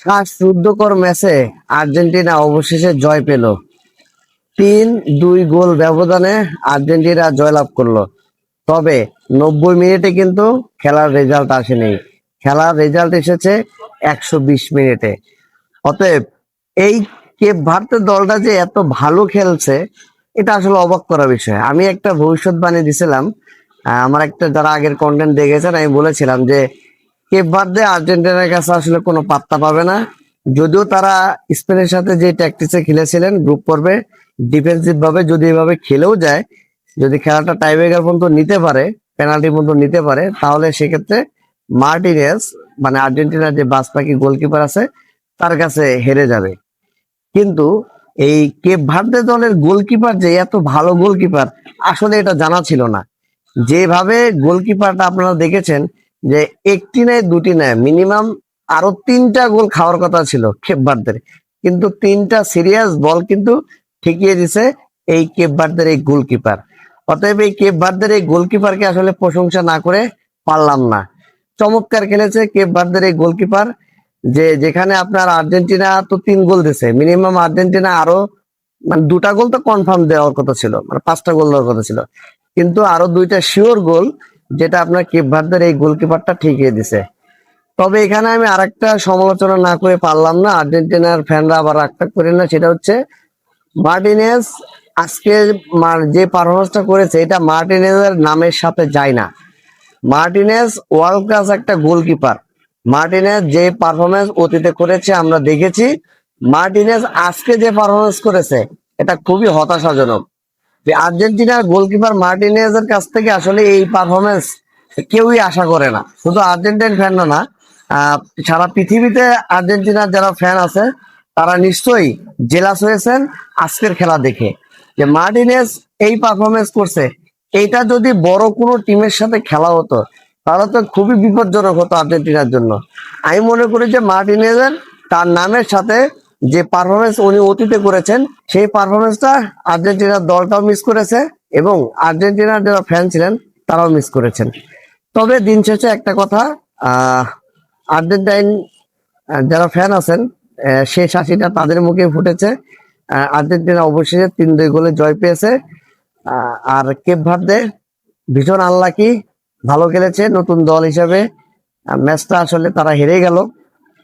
শ্বাসরুদ্ধকর ম্যাচে আর্জেন্টিনা অবশেষে জয় পেল। 3-2 গোল ব্যবধানে আর্জেন্টিনা জয়লাভ করলো। তবে 90 মিনিটে কিন্তু খেলার রেজাল্ট আসেনি। খেলার রেজাল্ট এসেছে 120 মিনিটে। অতএব এই কেপ ভার্দে দলটা যে এত ভালো খেলছে, এটা আসলে অবাক করা বিষয়। আমি একটা ভবিষ্যৎবাণী দিছিলাম, আমার একটা যারা আগের কন্টেন্ট দেখেছেন, আমি বলেছিলাম যে কেপ ভার্দে আর্জেন্টিনার কাছে আসলে কোনো পাত্তা পাবে না। যদিও তারা স্পেনের সাথে যে ট্যাকটিক্সে খেলেছিলেন গ্রুপ পর্বে, ডিফেন্সিভ ভাবে যদি এভাবে খেলেও যায়, যদি খেলাটা টাইব্রেকার পর্যন্ত নিতে পারে, পেনাল্টি পর্যন্ত নিতে পারে, তাহলে সেক্ষেত্রে মার্টিনেজ মানে আর্জেন্টিনার যে বাজপাখি গোলকিপার আছে তার কাছে হেরে যাবে। কিন্তু এই কেপ ভার্দে দলের গোলকিপার যে এত ভালো গোলকিপার, আসলে এটা জানা ছিল না। যেভাবে গোলকিপারটা আপনারা দেখেছেন, যে একটি নয় দুটি নয়, মিনিমাম আরো 3টা গোল খাওয়ার কথা ছিল কেপ ভার্দের, কিন্তু 3টা সিরিয়াস বল কিন্তু ঠেকিয়ে দিছে এই কেপ ভার্দের এই গোলকিপার। অতএব এই কেপ ভার্দের এই গোলকিপারকে আসলে প্রশংসা না করে পারলাম না। চমৎকার খেলেছে কেপ ভার্দের এই গোলকিপার। যেখানে আপনার আর্জেন্টিনা তো 3 গোল দিছে, মিনিমাম আর্জেন্টিনা আরো মানে 2টা গোল তো কনফার্ম দেওয়ার কথা ছিল, মানে 5টা গোল দেওয়ার কথা ছিল, কিন্তু আরো 2টা শিওর গোল যেটা আপনার কেপ ভার্দের এই গোলকিপারটা ঠিকিয়ে দিছে। তবে এখানে আমি আরেকটা সমালোচনা না করে পারলাম না, আর্জেন্টিনার ফ্যানরা আবার রাগটা করে না, সেটা হচ্ছে মার্টিনেজ আজকে যে পারফরমেন্সটা করেছে, এটা মার্টিনেজের নামের সাথে যায় না। মার্টিনেজ ওয়ার্ল্ড ক্লাস একটা গোলকিপার। মার্টিনেজ যে পারফরমেন্স অতীতে করেছে আমরা দেখেছি, মার্টিনেজ আজকে যে পারফরমেন্স করেছে এটা খুবই হতাশাজনক। যে আর্জেন্টিনার গোলকিপার মার্টিনেজের কাছ থেকে আসলে এই পারফরমেন্স কেউই আশা করে না। শুধু আর্জেন্টিন ফ্যান না, সারা পৃথিবীতে আর্জেন্টিনার যারা ফ্যান আছে তারা নিশ্চয়ই জেলাস হয়েছেন আজকের খেলা দেখে, যে মার্টিনেজ এই পারফরমেন্স করছে। এইটা যদি বড় কোনো টিমের সাথে খেলা হতো তাহলে তো খুবই বিপজ্জনক হতো আর্জেন্টিনার জন্য। আমি মনে করি যে মার্টিনেজের তার নামের সাথে যে পারফরমেন্স উনি অতীতে করেছেন, সেই পারফরমেন্সটা আর্জেন্টিনার দলটাও মিস করেছে এবং আর্জেন্টিনার যারা ফ্যান ছিলেন তারাও মিস করেছেন। তবে দিন শেষে একটা কথা, আর্জেন্টাইন যারা ফ্যান আছেন, শেষ হাসিটা তাদের মুখে ফুটেছে। আর্জেন্টিনা অবশেষে 3-2 গোলে জয় পেয়েছে। আর কেপ ভার্দে ভীষণ আনলাকি, ভালো খেলেছে নতুন দল হিসাবে। ম্যাচটা আসলে তারা হেরে গেল।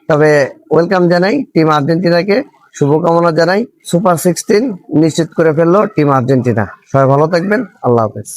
তবে ওয়েলকাম জানাই টিম আর্জেন্টিনাকে, শুভকামনা জানাই। সুপার 16 নিশ্চিত করে ফেললো টিম আর্জেন্টিনা। সবাই ভালো থাকবেন, আল্লাহ হাফেজ।